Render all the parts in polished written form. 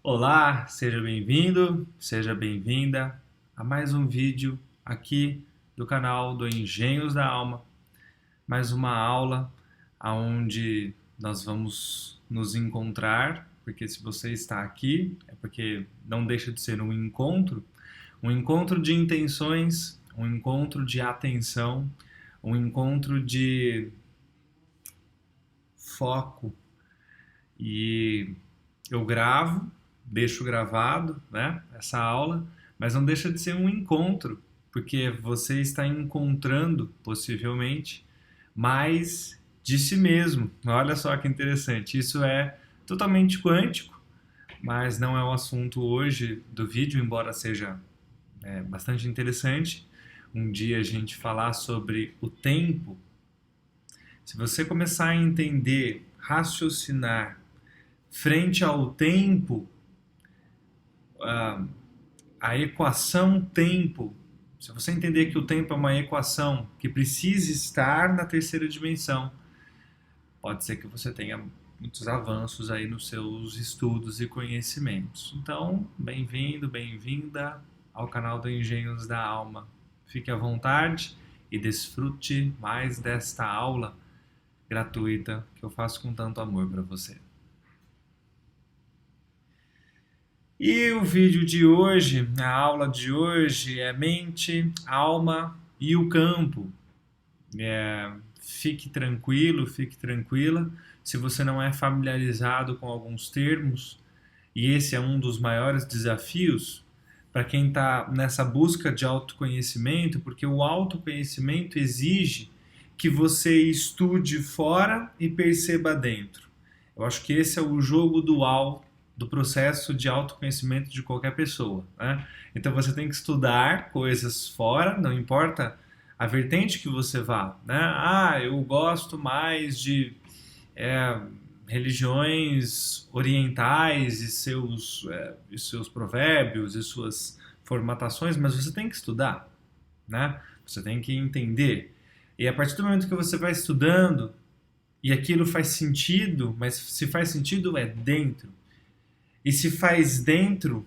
Olá, seja bem-vindo, seja bem-vinda a mais um vídeo aqui do canal do Engenhos da Alma. Mais uma aula onde nós vamos nos encontrar, porque se você está aqui é porque não deixa de ser um encontro de intenções, um encontro de atenção, um encontro de foco. E eu gravo, deixo gravado, né, essa aula, mas não deixa de ser um encontro, porque você está encontrando, possivelmente, mais de si mesmo. Olha só que interessante, isso é totalmente quântico, mas não é o assunto hoje do vídeo, embora seja bastante interessante. Um dia a gente falar sobre o tempo. Se você começar a entender, raciocinar frente ao tempo, a equação tempo, se você entender que o tempo é uma equação que precisa estar na terceira dimensão, pode ser que você tenha muitos avanços aí nos seus estudos e conhecimentos. Então, bem-vindo, bem-vinda ao canal do Engenhos da Alma. Fique à vontade e desfrute mais desta aula gratuita que eu faço com tanto amor para você. E o vídeo de hoje, a aula de hoje é mente, alma e o campo. Fique tranquilo, fique tranquila. Se você não é familiarizado com alguns termos, e esse é um dos maiores desafios para quem está nessa busca de autoconhecimento, porque o autoconhecimento exige que você estude fora e perceba dentro. Eu acho que esse é o jogo dual do processo de autoconhecimento de qualquer pessoa, né? Então você tem que estudar coisas fora, não importa a vertente que você vá, né? Eu gosto mais de religiões orientais e seus provérbios e suas formatações, mas você tem que estudar, né? Você tem que entender. E a partir do momento que você vai estudando e aquilo faz sentido, mas se faz sentido é dentro. E se faz dentro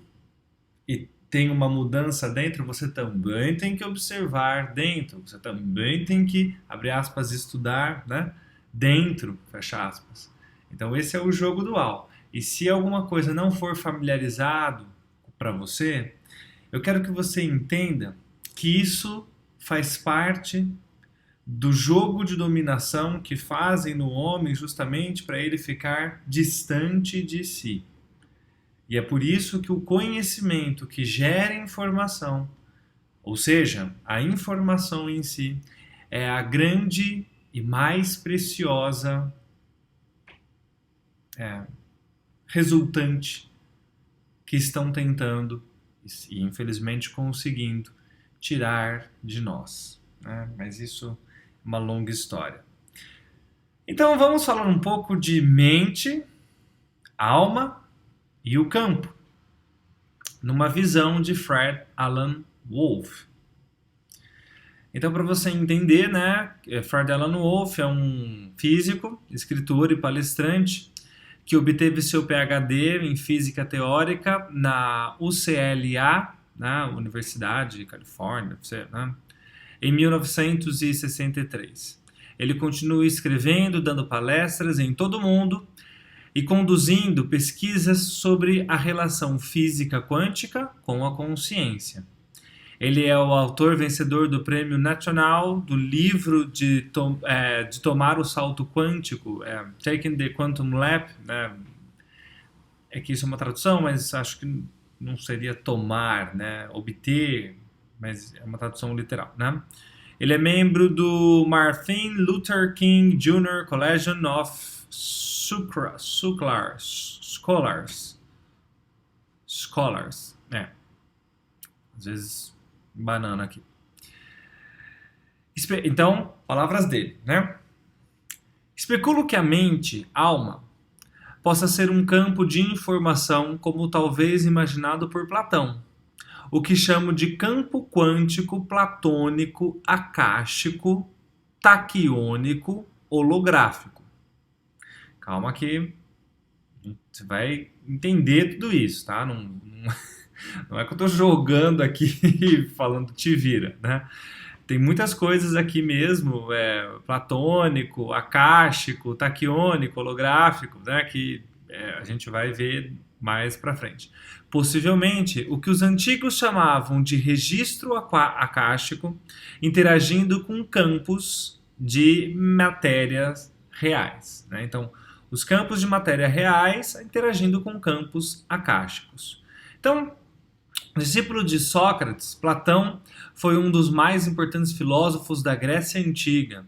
e tem uma mudança dentro, você também tem que observar dentro. Você também tem que, abre aspas, estudar, né? Dentro, fecha aspas. Então esse é o jogo dual. E se alguma coisa não for familiarizado para você, eu quero que você entenda que isso faz parte do jogo de dominação que fazem no homem justamente para ele ficar distante de si. E é por isso que o conhecimento que gera informação, ou seja, a informação em si, é a grande e mais preciosa resultante que estão tentando e infelizmente conseguindo tirar de nós, né? Mas isso é uma longa história. Então vamos falar um pouco de mente, alma e o campo, numa visão de Fred Alan Wolf. Então, para você entender, né, Fred Alan Wolf é um físico, escritor e palestrante que obteve seu PhD em física teórica na UCLA, na Universidade de Califórnia, né, em 1963. Ele continua escrevendo, dando palestras em todo o mundo e conduzindo pesquisas sobre a relação física quântica com a consciência. Ele é o autor vencedor do Prêmio Nacional do livro de tomar o salto quântico, Taking the Quantum Leap, né? É que isso é uma tradução, mas acho que não seria tomar, né? Obter, mas é uma tradução literal, né? Ele é membro do Martin Luther King Jr. Collegium of Scholars. Às vezes banana aqui. Então, palavras dele, né? Especulo que a mente, alma, possa ser um campo de informação como talvez imaginado por Platão, o que chamo de campo quântico platônico acástico taquiônico holográfico. Calma que Você vai entender tudo isso, tá? Não é que eu tô jogando aqui e falando te vira, né? Tem muitas coisas aqui mesmo, platônico, acástico, taquiônico, holográfico, né? Que a gente vai ver mais para frente. Possivelmente, o que os antigos chamavam de registro acástico, interagindo com campos de matérias reais, né? Então, os campos de matéria reais interagindo com campos acásticos. Então, discípulo de Sócrates, Platão foi um dos mais importantes filósofos da Grécia Antiga,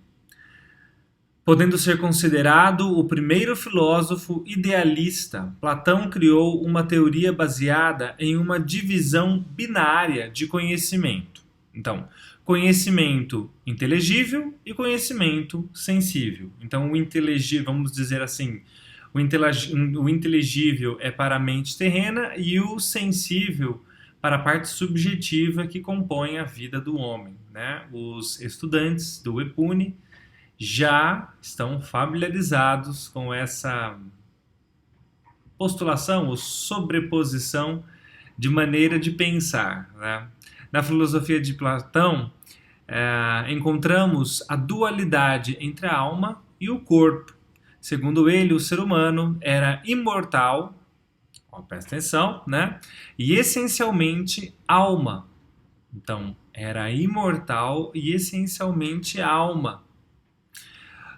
podendo ser considerado o primeiro filósofo idealista. Platão criou uma teoria baseada em uma divisão binária de conhecimento. Então, conhecimento inteligível e conhecimento sensível. Então, o inteligível, vamos dizer assim, o inteligível é para a mente terrena e o sensível para a parte subjetiva que compõe a vida do homem, né? Os estudantes do EPUNI já estão familiarizados com essa postulação ou sobreposição de maneira de pensar, né? Na filosofia de Platão, encontramos a dualidade entre a alma e o corpo. Segundo ele, o ser humano era imortal, presta atenção, né? E essencialmente alma. Então, era imortal e essencialmente alma,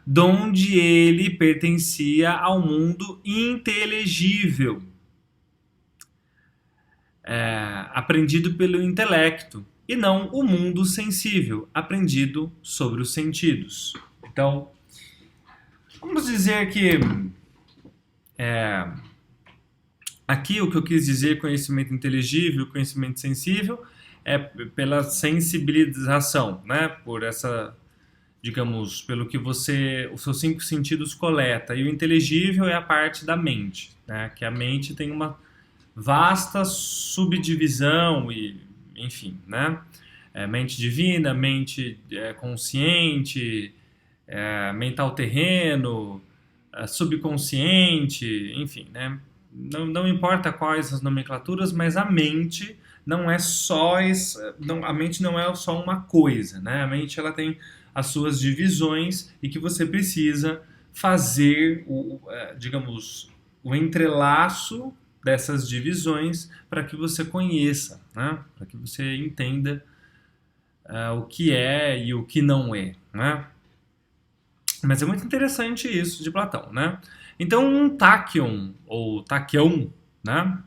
donde ele pertencia ao mundo inteligível, aprendido pelo intelecto, e não o mundo sensível, aprendido sobre os sentidos. Então, vamos dizer que aqui o que eu quis dizer conhecimento inteligível, conhecimento sensível, é pela sensibilização, né? Por essa, digamos, pelo que os seus 5 sentidos coleta. E o inteligível é a parte da mente, né? Que a mente tem uma vasta subdivisão e, enfim, né? Mente divina, mente consciente, mental terreno, subconsciente, enfim, né? Não importa quais as nomenclaturas, mas a mente não é só a mente não é só uma coisa, né? A mente ela tem as suas divisões e que você precisa fazer digamos, o entrelaço dessas divisões para que você conheça, né? Para que você entenda o que é e o que não é, né? Mas é muito interessante isso de Platão, né? Então, um tachyon, ou tachyon, né?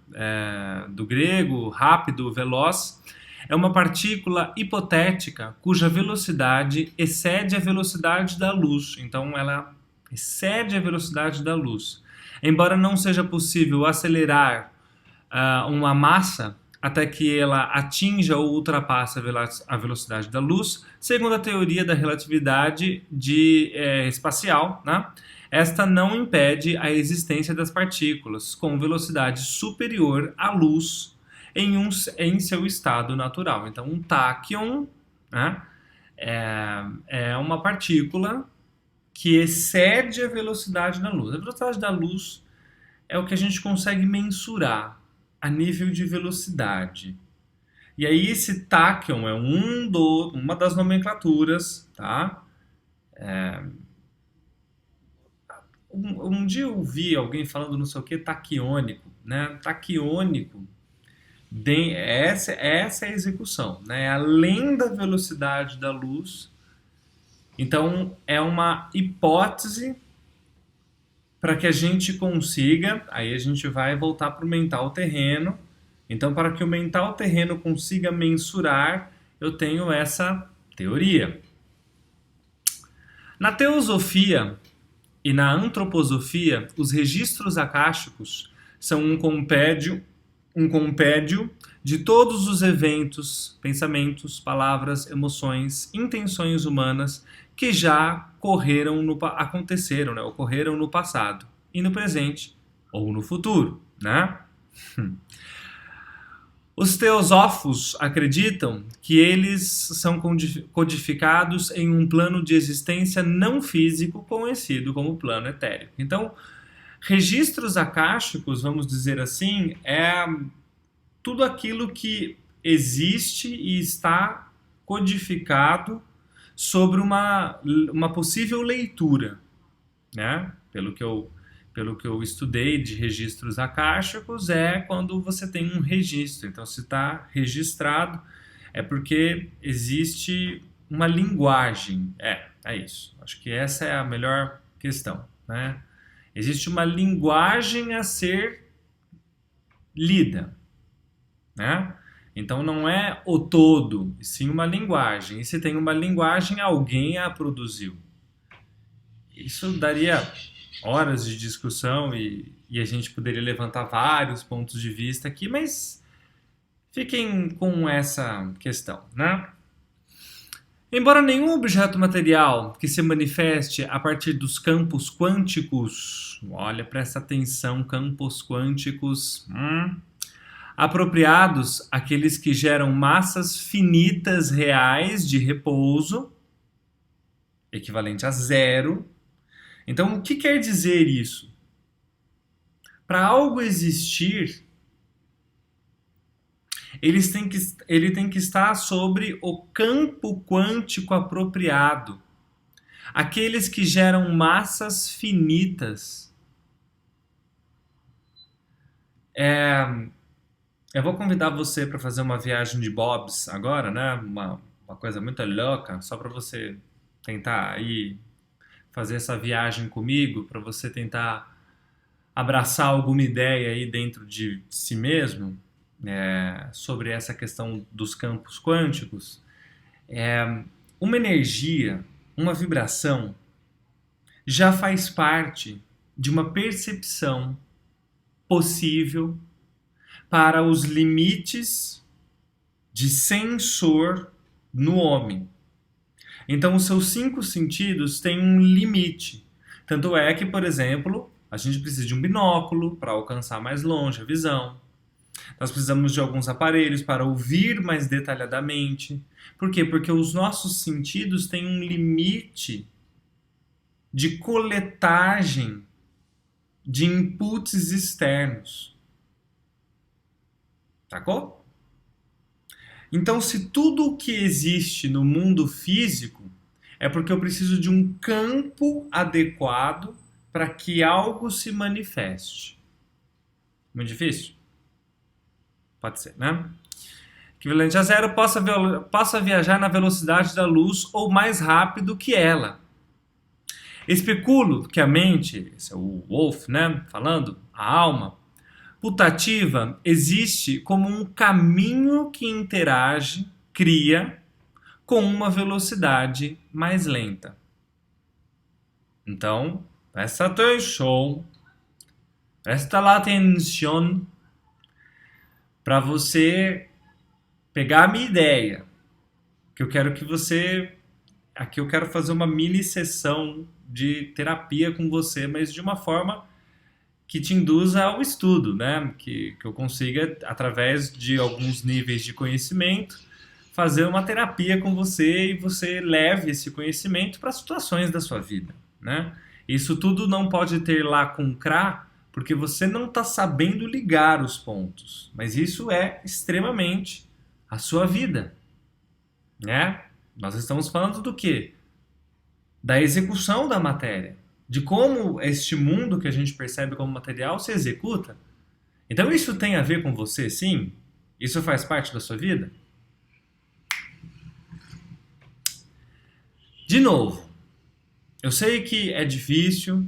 Do grego, rápido, veloz, é uma partícula hipotética cuja velocidade excede a velocidade da luz. Então, ela excede a velocidade da luz. Embora não seja possível acelerar uma massa até que ela atinja ou ultrapasse a velocidade da luz, segundo a teoria da relatividade espacial, né? Esta não impede a existência das partículas com velocidade superior à luz em seu estado natural. Então, um tachyon, né, é uma partícula que excede a velocidade da luz. A velocidade da luz é o que a gente consegue mensurar a nível de velocidade. E aí esse tachyon é uma das nomenclaturas, tá? Um dia eu vi alguém falando não sei o que, taquiônico, né? Taquiônico, essa é a execução, né? Além da velocidade da luz. Então é uma hipótese para que a gente consiga, aí a gente vai voltar para o mental terreno. Então, para que o mental terreno consiga mensurar, eu tenho essa teoria. Na teosofia e na antroposofia, os registros acásticos são um compêndio de todos os eventos, pensamentos, palavras, emoções, intenções humanas que já aconteceram, né? Ocorreram no passado e no presente ou no futuro, né? Os teosófos acreditam que eles são codificados em um plano de existência não físico conhecido como plano etérico. Então, Registros akáshicos, vamos dizer assim, é tudo aquilo que existe e está codificado sobre uma possível leitura, né? Pelo que eu estudei de registros akáshicos, é quando você tem um registro. Então, se está registrado, é porque existe uma linguagem. É isso. Acho que essa é a melhor questão, né? Existe uma linguagem a ser lida, né? Então não é o todo, e sim uma linguagem. E se tem uma linguagem, alguém a produziu. Isso daria horas de discussão e a gente poderia levantar vários pontos de vista aqui, mas fiquem com essa questão, né? Embora nenhum objeto material que se manifeste a partir dos campos quânticos, olha, presta atenção, campos quânticos, apropriados àqueles que geram massas finitas reais de repouso, equivalente a zero. Então, o que quer dizer isso? Para algo existir, ele tem que estar sobre o campo quântico apropriado. Aqueles que geram massas finitas. Eu vou convidar você para fazer uma viagem de bobs agora, né? Uma coisa muito louca, só para você tentar aí fazer essa viagem comigo, para você tentar abraçar alguma ideia aí dentro de si mesmo, sobre essa questão dos campos quânticos. Uma energia, uma vibração, já faz parte de uma percepção possível para os limites de sensor no homem. Então, os seus 5 sentidos têm um limite. Tanto é que, por exemplo, a gente precisa de um binóculo para alcançar mais longe a visão. Nós precisamos de alguns aparelhos para ouvir mais detalhadamente. Por quê? Porque os nossos sentidos têm um limite de coletagem de inputs externos. Sacou? Então, se tudo o que existe no mundo físico é porque eu preciso de um campo adequado para que algo se manifeste. Muito difícil? Pode ser, né? Equivalente a zero, possa viajar na velocidade da luz ou mais rápido que ela. Especulo que a mente, esse é o Wolff, né, falando, a alma, putativa existe como um caminho que interage, cria, com uma velocidade mais lenta. Então, presta atenção, para você pegar a minha ideia, que eu quero que você... Aqui eu quero fazer uma mini sessão de terapia com você, mas de uma forma que te induza ao estudo, né? Que eu consiga, através de alguns níveis de conhecimento, fazer uma terapia com você e você leve esse conhecimento para situações da sua vida, né? Isso tudo não pode ter lá com CRA, porque você não está sabendo ligar os pontos. Mas isso é extremamente a sua vida, né? Nós estamos falando do quê? Da execução da matéria, de como este mundo que a gente percebe como material se executa. Então isso tem a ver com você, sim? Isso faz parte da sua vida? De novo, eu sei que é difícil.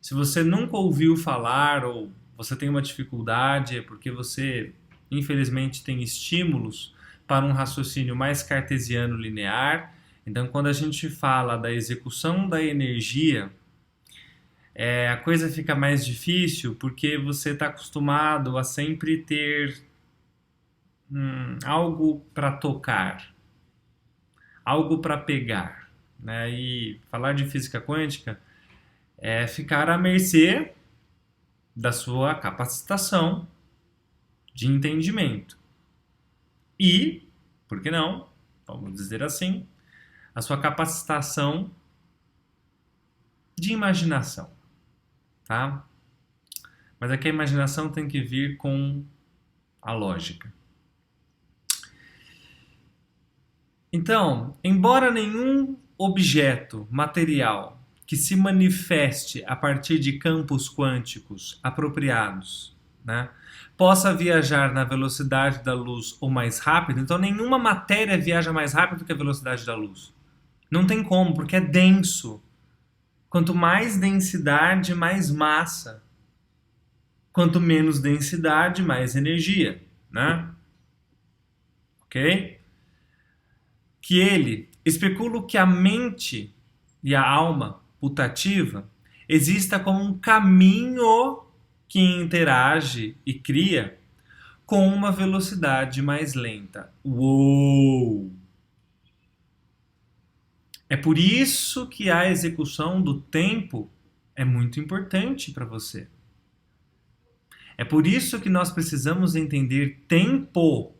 Se você nunca ouviu falar ou você tem uma dificuldade, é porque você, infelizmente, tem estímulos para um raciocínio mais cartesiano linear. Então, quando a gente fala da execução da energia, a coisa fica mais difícil porque você está acostumado a sempre ter algo para tocar, algo para pegar, né? E falar de física quântica é ficar à mercê da sua capacitação de entendimento. E, por que não, vamos dizer assim, a sua capacitação de imaginação, tá? Mas é que a imaginação tem que vir com a lógica. Então, embora nenhum objeto material que se manifeste a partir de campos quânticos apropriados, né, possa viajar na velocidade da luz ou mais rápido, então nenhuma matéria viaja mais rápido que a velocidade da luz. Não tem como, porque é denso. Quanto mais densidade, mais massa. Quanto menos densidade, mais energia, né? Ok? Que ele especula que a mente e a alma putativa exista como um caminho que interage e cria com uma velocidade mais lenta. Uou! É por isso que a execução do tempo é muito importante para você. É por isso que nós precisamos entender tempo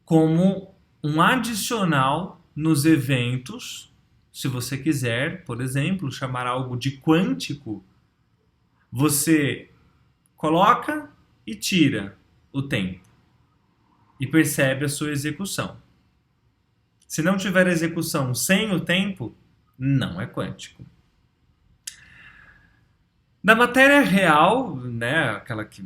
como um adicional nos eventos. Se você quiser, por exemplo, chamar algo de quântico, você coloca e tira o tempo e percebe a sua execução. Se não tiver execução sem o tempo, não é quântico. Da matéria real, né, aquela que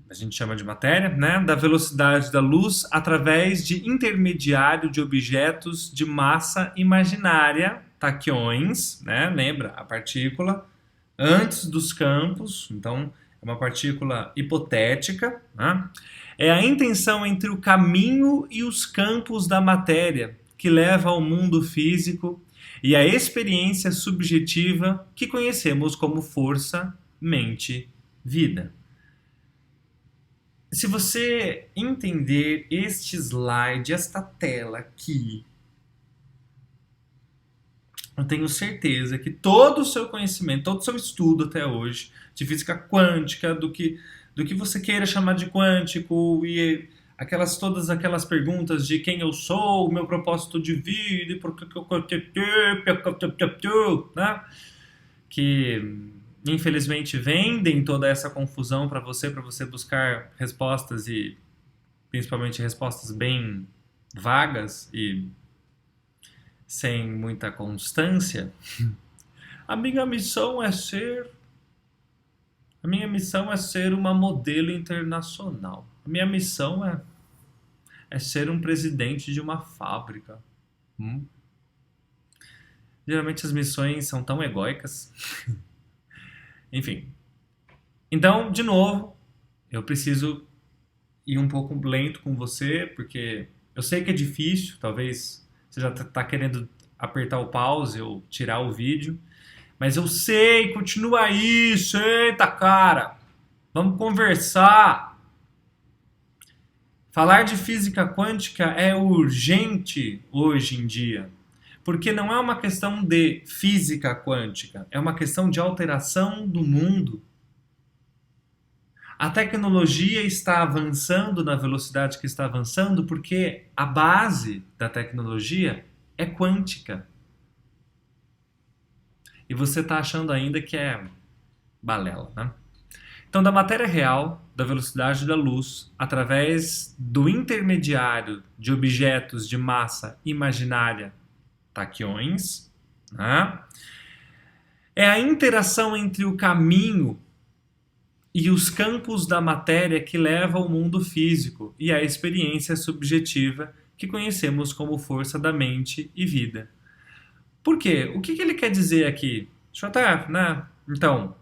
a gente chama de matéria, né, da velocidade da luz através de intermediário de objetos de massa imaginária, taquiões, né, lembra, a partícula antes dos campos, então é uma partícula hipotética, né? É a intenção entre o caminho e os campos da matéria que leva ao mundo físico e a experiência subjetiva que conhecemos como força, mente, vida. Se você entender este slide, esta tela aqui, eu tenho certeza que todo o seu conhecimento, todo o seu estudo até hoje, de física quântica, do que você queira chamar de quântico, e todas aquelas perguntas de quem eu sou, o meu propósito de vida, e por que eu... né? Que infelizmente vendem toda essa confusão para você buscar respostas, e principalmente respostas bem vagas e sem muita constância. A minha missão é ser uma modelo internacional. A minha missão é ser um presidente de uma fábrica. Geralmente as missões são tão egóicas. Enfim. Então, de novo, eu preciso ir um pouco lento com você, porque eu sei que é difícil, talvez você já está querendo apertar o pause ou tirar o vídeo, mas eu sei, continua aí, eita cara, vamos conversar. Falar de física quântica é urgente hoje em dia, porque não é uma questão de física quântica, é uma questão de alteração do mundo. A tecnologia está avançando na velocidade que está avançando porque a base da tecnologia é quântica. E você está achando ainda que é balela, né? Então, da matéria real, da velocidade da luz, através do intermediário de objetos de massa imaginária, taquiões, né? É a interação entre o caminho e os campos da matéria que leva ao mundo físico e a experiência subjetiva que conhecemos como força da mente e vida. Por quê? O que ele quer dizer aqui? Deixa eu até, né? Então,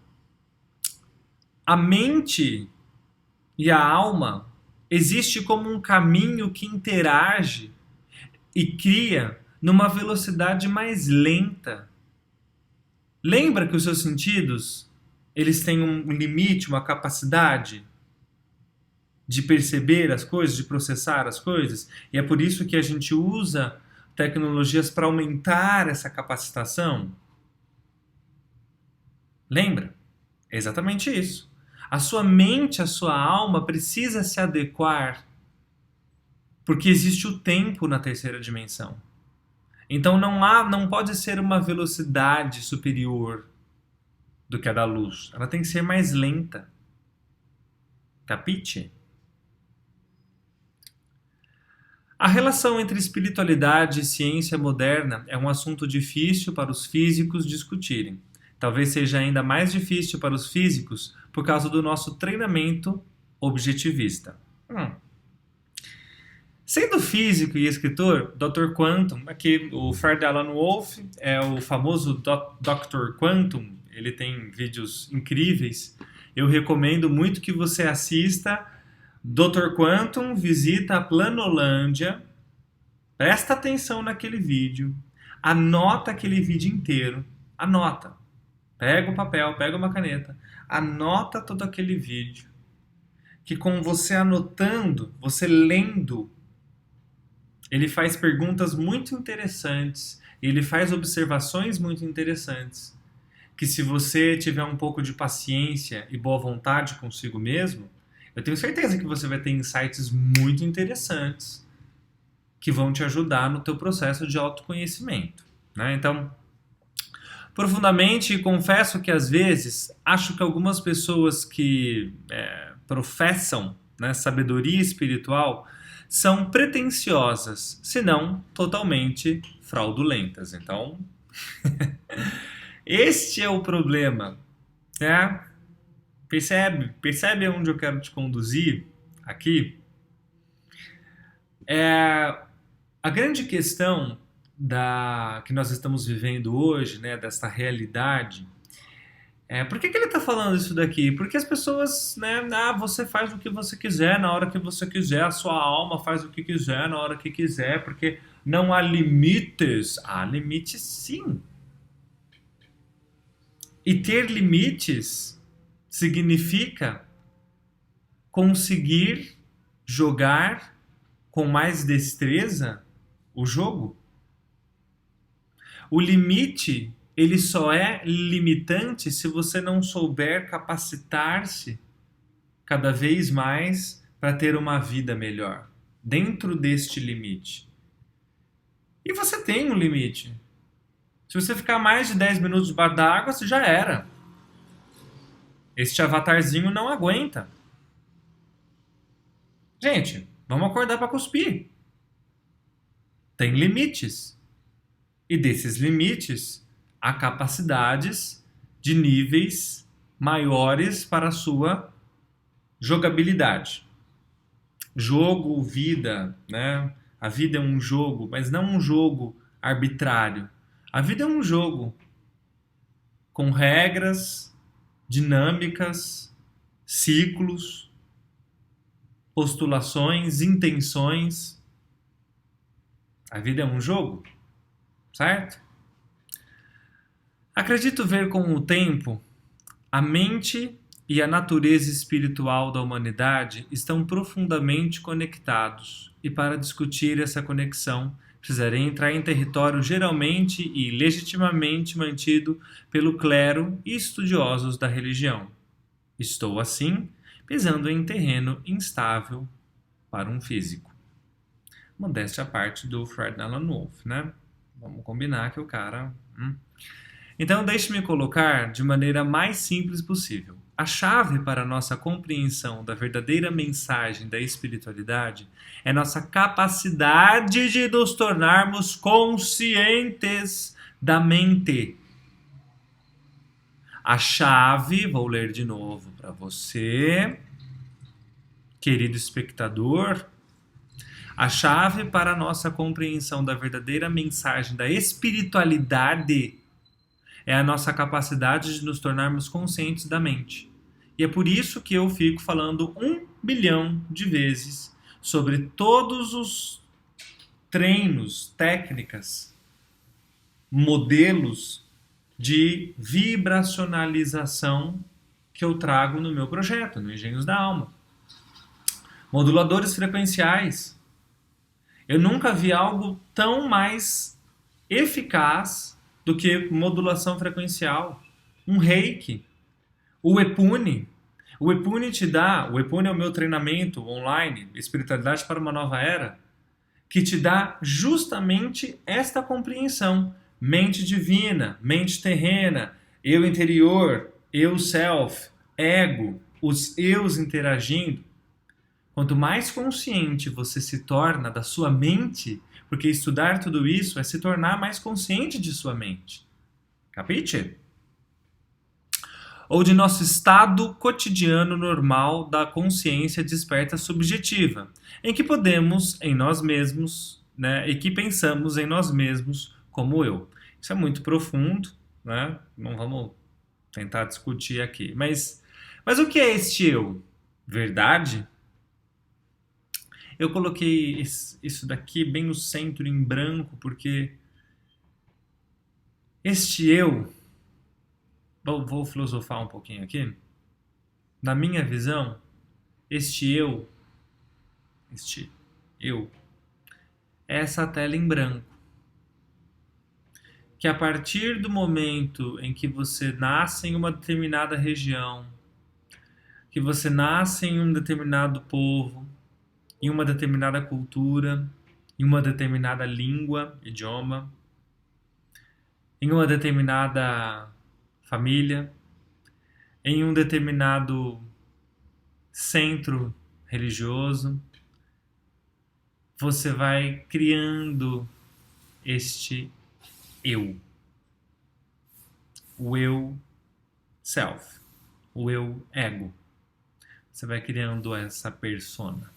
a mente e a alma existe como um caminho que interage e cria numa velocidade mais lenta. Lembra que os seus sentidos, eles têm um limite, uma capacidade de perceber as coisas, de processar as coisas? E é por isso que a gente usa tecnologias para aumentar essa capacitação. Lembra? É exatamente isso. A sua mente, a sua alma precisa se adequar, porque existe o tempo na terceira dimensão. Então não pode ser uma velocidade superior. do que a da luz. Ela tem que ser mais lenta. Capite? A relação entre espiritualidade e ciência moderna é um assunto difícil para os físicos discutirem. Talvez seja ainda mais difícil para os físicos por causa do nosso treinamento objetivista. Sendo físico e escritor, Dr. Quantum, aqui o Fred Alan Wolf é o famoso Dr. Quantum, ele tem vídeos incríveis. Eu recomendo muito que você assista Dr. Quantum Visita a Planolândia. Presta atenção naquele vídeo, anota aquele vídeo inteiro, anota. Pega o papel, pega uma caneta, anota todo aquele vídeo. Que com você anotando, você lendo, ele faz perguntas muito interessantes, ele faz observações muito interessantes, que se você tiver um pouco de paciência e boa vontade consigo mesmo, eu tenho certeza que você vai ter insights muito interessantes que vão te ajudar no teu processo de autoconhecimento, né? Então, profundamente, confesso que às vezes acho que algumas pessoas que professam, né, sabedoria espiritual são pretensiosas, se não totalmente fraudulentas. Então, este é o problema, né? Percebe onde eu quero te conduzir aqui? A grande questão que nós estamos vivendo hoje, né, desta realidade, por que ele está falando isso daqui? Porque as pessoas, né, você faz o que você quiser, na hora que você quiser, a sua alma faz o que quiser, na hora que quiser, porque não há limites. Há limites, sim. E ter limites significa conseguir jogar com mais destreza o jogo. O limite, ele só é limitante se você não souber capacitar-se cada vez mais para ter uma vida melhor dentro deste limite. E você tem um limite. Se você ficar mais de 10 minutos debaixo da água, você já era. Este avatarzinho não aguenta. Gente, vamos acordar para cuspir. Tem limites. E desses limites, há capacidades de níveis maiores para a sua jogabilidade. Jogo, vida, né? A vida é um jogo, mas não um jogo arbitrário. A vida é um jogo com regras, dinâmicas, ciclos, postulações, intenções. A vida é um jogo, certo? Acredito ver com o tempo, a mente e a natureza espiritual da humanidade estão profundamente conectados, e para discutir essa conexão, precisarei entrar em território geralmente e legitimamente mantido pelo clero e estudiosos da religião. Estou, assim, pisando em terreno instável para um físico. Modéstia à parte do Fred Alan Wolf, né? Vamos combinar que o cara... Então, deixe-me colocar de maneira mais simples possível. A chave para a nossa compreensão da verdadeira mensagem da espiritualidade é nossa capacidade de nos tornarmos conscientes da mente. A chave, vou ler de novo para você, querido espectador, a chave para a nossa compreensão da verdadeira mensagem da espiritualidade é a nossa capacidade de nos tornarmos conscientes da mente. E é por isso que eu fico falando 1 bilhão de vezes sobre todos os treinos, técnicas, modelos de vibracionalização que eu trago no meu projeto, no Engenhos da Alma. Moduladores frequenciais. Eu nunca vi algo tão mais eficaz do que modulação frequencial. Um reiki. O Epune. O Epune te dá... O Epune é o meu treinamento online, Espiritualidade para uma Nova Era, que te dá justamente esta compreensão. Mente divina, mente terrena, eu interior, eu self, ego, os eus interagindo, quanto mais consciente você se torna da sua mente, porque estudar tudo isso é se tornar mais consciente de sua mente. Capite? Ou de nosso estado cotidiano normal da consciência desperta subjetiva, em que podemos em nós mesmos, né, e que pensamos em nós mesmos como eu. Isso é muito profundo, né? Não vamos tentar discutir aqui. Mas o que é este eu? Verdade? Eu coloquei isso daqui bem no centro, em branco, porque este eu, vou filosofar um pouquinho aqui. Na minha visão, este eu, é essa tela em branco. Que a partir do momento em que você nasce em uma determinada região, que você nasce em um determinado povo, em uma determinada cultura, em uma determinada língua, idioma, em uma determinada família, em um determinado centro religioso, você vai criando este eu. O eu self. O eu ego. Você vai criando essa persona.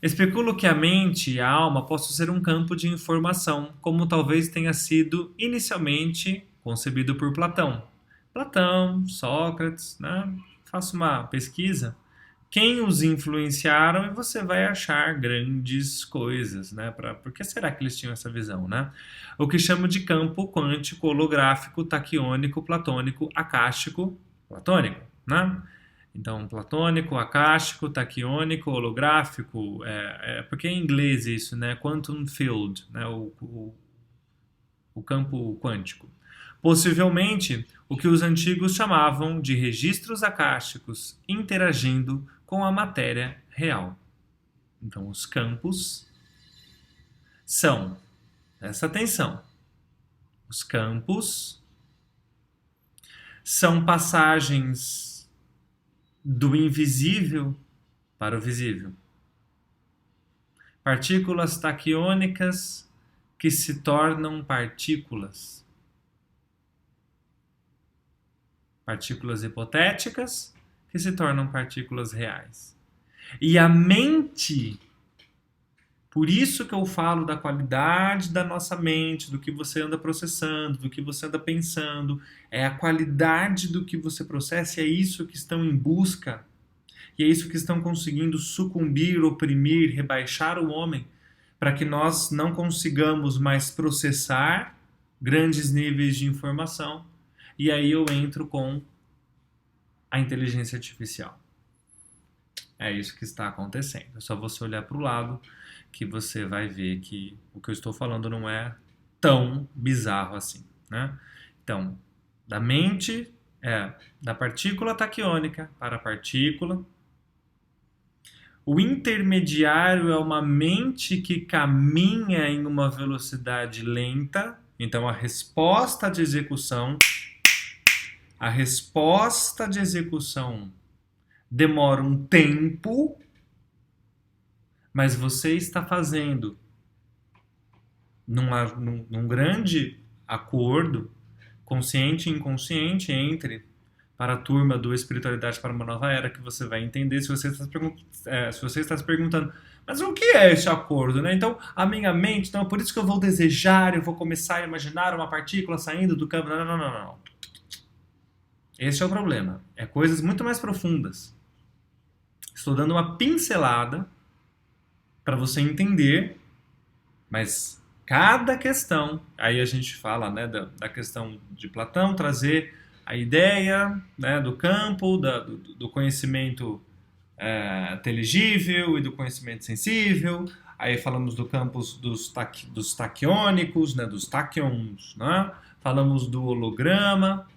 Especulo que a mente e a alma possam ser um campo de informação, como talvez tenha sido inicialmente concebido por Platão. Platão, Sócrates, né? Faça uma pesquisa. Quem os influenciaram e você vai achar grandes coisas, né? Por que será que eles tinham essa visão, né? O que chamo de campo quântico, holográfico, taquiônico, platônico, acástico, platônico, né? Então, platônico, acástico, taquiônico, holográfico, porque é em inglês isso, né? Quantum field, né? O campo quântico. Possivelmente, o que os antigos chamavam de registros acásticos interagindo com a matéria real. Então, os campos são, presta atenção, os campos são passagens do invisível para o visível. Partículas taquiônicas que se tornam partículas. Partículas hipotéticas que se tornam partículas reais. E a mente, por isso que eu falo da qualidade da nossa mente, do que você anda processando, do que você anda pensando, é a qualidade do que você processa, e é isso que estão em busca, e é isso que estão conseguindo sucumbir, oprimir, rebaixar o homem, para que nós não consigamos mais processar grandes níveis de informação. E aí eu entro com a inteligência artificial. É isso que está acontecendo. É só você olhar para o lado que você vai ver que o que eu estou falando não é tão bizarro assim, né? Então, da mente, da partícula taquiônica para a partícula. O intermediário é uma mente que caminha em uma velocidade lenta. Então, a resposta de execução demora um tempo, mas você está fazendo num grande acordo, consciente e inconsciente, para a turma do Espiritualidade para uma Nova Era, que você vai entender se você está se perguntando, mas o que é esse acordo, né? Então, a minha mente, então é por isso que eu vou desejar, eu vou começar a imaginar uma partícula saindo do campo. Não. Esse é o problema. É coisas muito mais profundas. Estou dando uma pincelada para você entender, mas cada questão, aí a gente fala, né, da questão de Platão, trazer a ideia, né, do campo, do conhecimento inteligível e do conhecimento sensível. Aí falamos do campo dos taquiônicos, né, dos taquions, né? Falamos do holograma.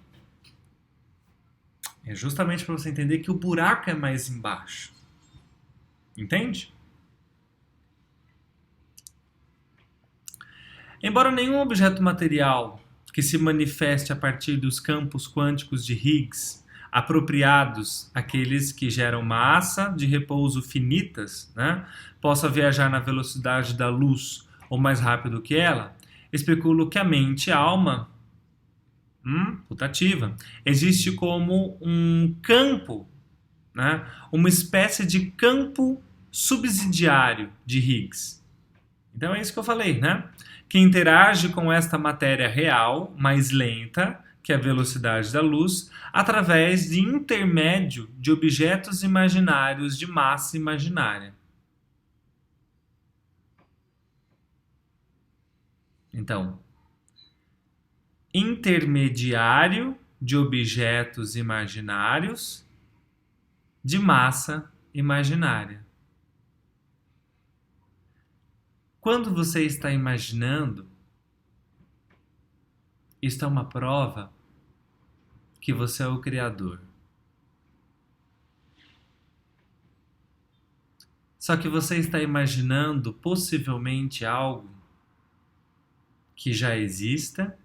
É justamente para você entender que o buraco é mais embaixo. Entende? Embora nenhum objeto material que se manifeste a partir dos campos quânticos de Higgs, apropriados àqueles que geram massa de repouso finitas, né, possa viajar na velocidade da luz ou mais rápido que ela, especulo que a mente e a alma putativa existe como um campo, né, uma espécie de campo subsidiário de Higgs. Então é isso que eu falei, né? Que interage com esta matéria real, mais lenta que a velocidade da luz, através de intermédio de objetos imaginários de massa imaginária. Então, intermediário de objetos imaginários de massa imaginária. Quando você está imaginando, isto é uma prova que você é o Criador. Só que você está imaginando possivelmente algo que já exista,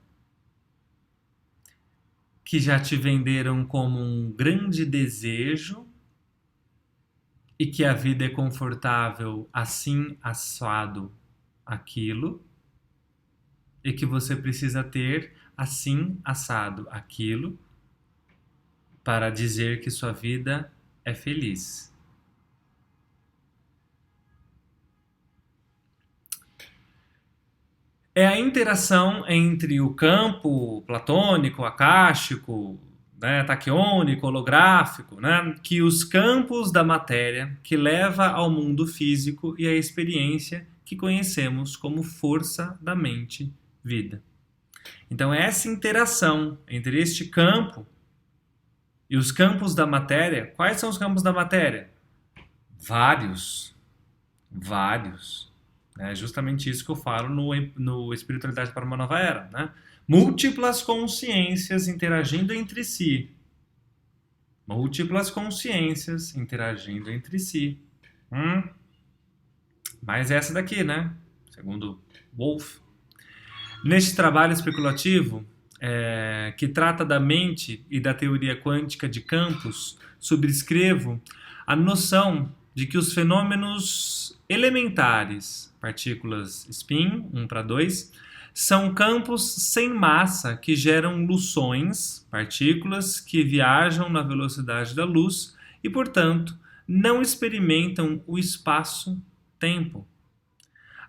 que já te venderam como um grande desejo e que a vida é confortável assim, assado aquilo, e que você precisa ter assim, assado aquilo, para dizer que sua vida é feliz. É a interação entre o campo platônico, acástico, né, taquiônico, holográfico, né, que os campos da matéria que leva ao mundo físico e à experiência que conhecemos como força da mente, vida. Então, essa interação entre este campo e os campos da matéria, quais são os campos da matéria? Vários. É justamente isso que eu falo no Espiritualidade para uma Nova Era, né? Múltiplas consciências interagindo entre si. Múltiplas consciências interagindo entre si. Mas essa daqui, né? Segundo Wolff. Neste trabalho especulativo, que trata da mente e da teoria quântica de campos, subscrevo a noção de que os fenômenos elementares, partículas spin, 1/2, são campos sem massa que geram luções, partículas que viajam na velocidade da luz e, portanto, não experimentam o espaço-tempo,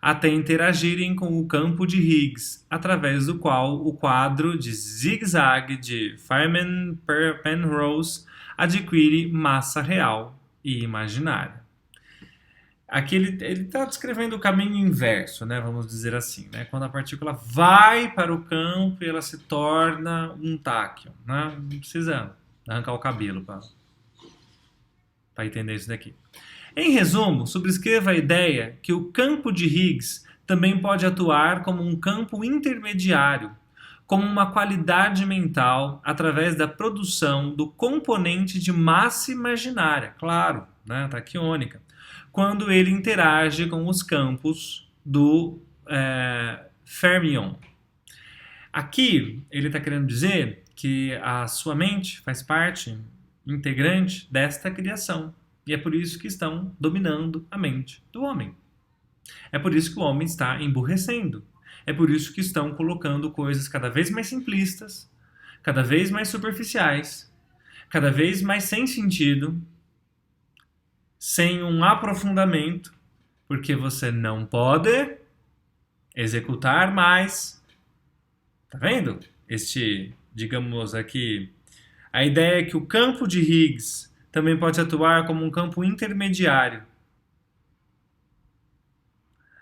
até interagirem com o campo de Higgs, através do qual o quadro de zigue-zague de Feynman-Penrose adquire massa real e imaginária. Aqui ele está descrevendo o caminho inverso, né, vamos dizer assim, né, quando a partícula vai para o campo e ela se torna um táquion, né, não precisa arrancar o cabelo para entender isso daqui. Em resumo, subscreva a ideia que o campo de Higgs também pode atuar como um campo intermediário, como uma qualidade mental através da produção do componente de massa imaginária, claro, né, taquiônica, quando ele interage com os campos do fermion. Aqui ele está querendo dizer que a sua mente faz parte integrante desta criação. E é por isso que estão dominando a mente do homem. É por isso que o homem está emburrecendo. É por isso que estão colocando coisas cada vez mais simplistas, cada vez mais superficiais, cada vez mais sem sentido, sem um aprofundamento, porque você não pode executar mais. Tá vendo? Digamos aqui, a ideia é que o campo de Higgs também pode atuar como um campo intermediário.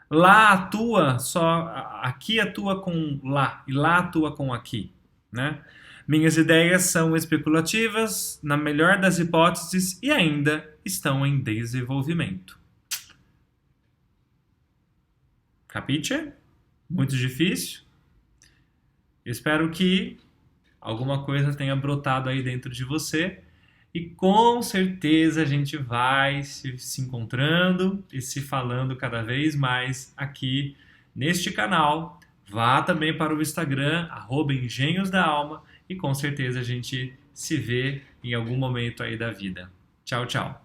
Lá atua só, aqui atua com lá, e lá atua com aqui, né? Minhas ideias são especulativas, na melhor das hipóteses, e ainda estão em desenvolvimento. Capiche? Muito difícil? Espero que alguma coisa tenha brotado aí dentro de você. E com certeza a gente vai se encontrando e se falando cada vez mais aqui neste canal Vá também para o Instagram, @engenhos da alma, e com certeza a gente se vê em algum momento aí da vida. Tchau, tchau.